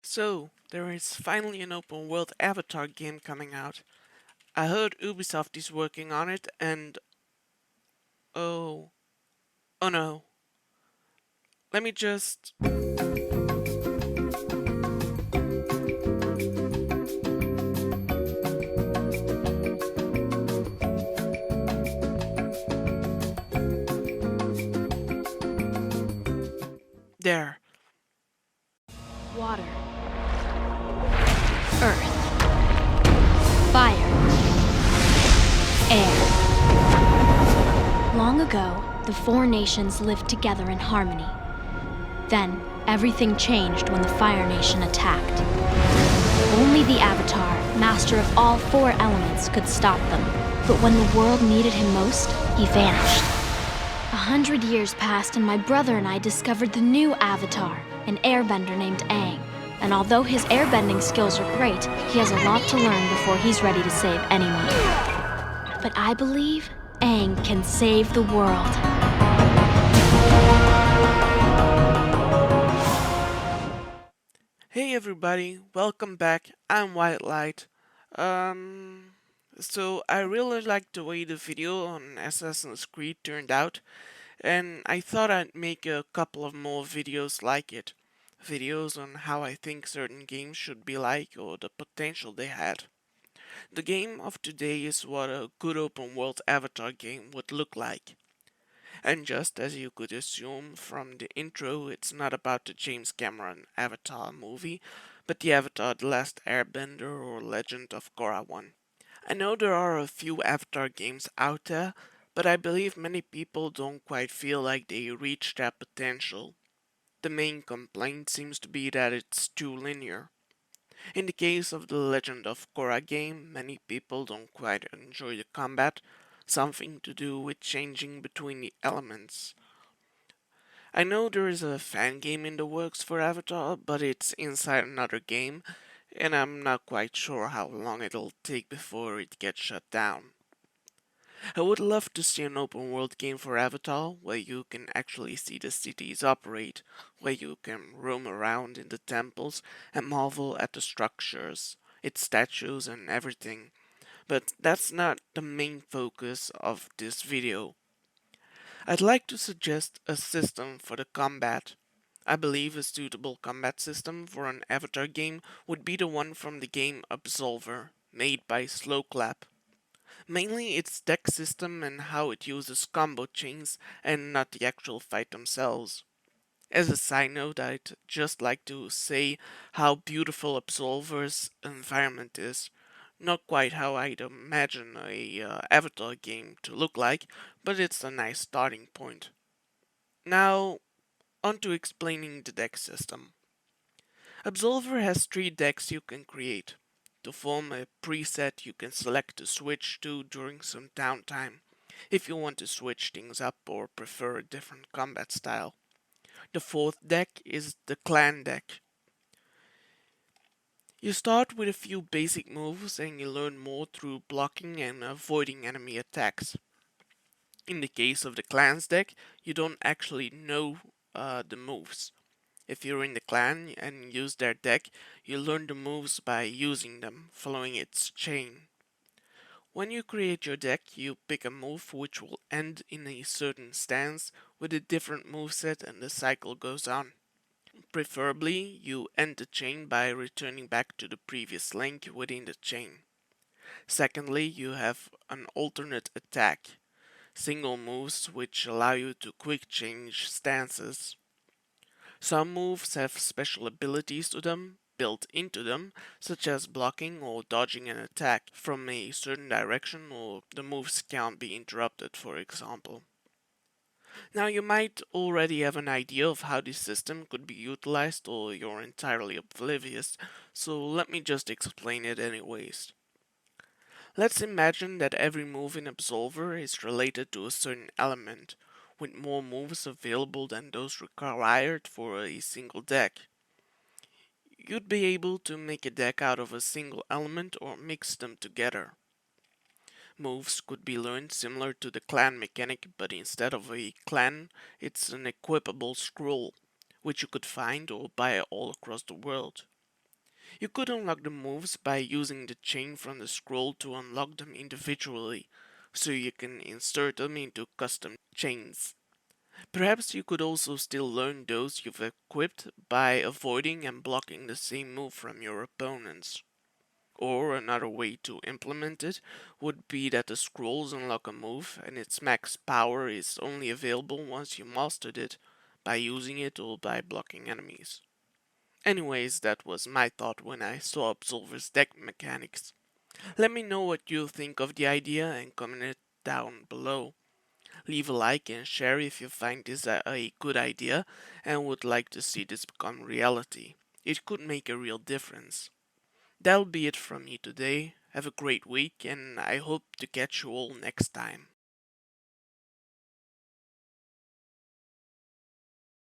So, there is finally an open world Avatar game coming out. I heard Ubisoft is working on it and oh, oh no. Let me just there. Water, earth, fire, air. Long ago, the four nations lived together in harmony. Then, everything changed when the Fire Nation attacked. Only the Avatar, master of all four elements, could stop them. But when the world needed him most, he vanished. 100 years passed and my brother and I discovered the new Avatar, an airbender named Aang. And although his airbending skills are great, he has a lot to learn before he's ready to save anyone. But I believe Aang can save the world. Hey everybody, welcome back. I'm White Light. Um so I really liked the way the video on Assassin's Creed turned out, and I thought I'd make a couple of more videos like it. Videos on how I think certain games should be like or the potential they had. The game of today is what a good open world Avatar game would look like. And just as you could assume from the intro, it's not about the James Cameron Avatar movie, but the Avatar The Last Airbender or Legend of Korra one. I know there are a few Avatar games out there, but I believe many people don't quite feel like they reach their potential. The main complaint seems to be that it's too linear. In the case of the Legend of Korra game, many people don't quite enjoy the combat, something to do with changing between the elements. I know there is a fan game in the works for Avatar, but it's inside another game, and I'm not quite sure how long it'll take before it gets shut down. I would love to see an open world game for Avatar where you can actually see the cities operate, where you can roam around in the temples and marvel at the structures, its statues and everything. But that's not the main focus of this video. I'd like to suggest a system for the combat. I believe a suitable combat system for an Avatar game would be the one from the game Absolver, made by Slowclap. Mainly its deck system and how it uses combo chains and not the actual fight themselves. As a side note, I'd just like to say how beautiful Absolver's environment is. Not quite how I'd imagine a Avatar game to look like, but it's a nice starting point. Now, on to explaining the deck system. Absolver has 3 decks you can create. To form a preset you can select to switch to during some downtime, if you want to switch things up or prefer a different combat style. The fourth deck is the clan deck. You start with a few basic moves and you learn more through blocking and avoiding enemy attacks. In the case of the clans deck, you don't actually know the moves. If you're in the clan and use their deck, you learn the moves by using them, following its chain. When you create your deck, you pick a move which will end in a certain stance with a different moveset and the cycle goes on. Preferably, you end the chain by returning back to the previous link within the chain. Secondly, you have an alternate attack, single moves which allow you to quick change stances. Some moves have special abilities to them, built into them, such as blocking or dodging an attack from a certain direction, or the moves can't be interrupted, for example. Now you might already have an idea of how this system could be utilized, or you're entirely oblivious, so let me just explain it anyways. Let's imagine that every move in Absolver is related to a certain element, with more moves available than those required for a single deck. You'd be able to make a deck out of a single element or mix them together. Moves could be learned similar to the clan mechanic, but instead of a clan, it's an equipable scroll, which you could find or buy all across the world. You could unlock the moves by using the chain from the scroll to unlock them individually, so you can insert them into custom chains. Perhaps you could also still learn those you've equipped by avoiding and blocking the same move from your opponents. Or another way to implement it would be that the scrolls unlock a move and its max power is only available once you mastered it by using it or by blocking enemies. Anyways, that was my thought when I saw Absolver's deck mechanics. Let me know what you think of the idea and comment it down below. Leave a like and share if you find this a good idea and would like to see this become reality. It could make a real difference. That'll be it from me today. Have a great week and I hope to catch you all next time.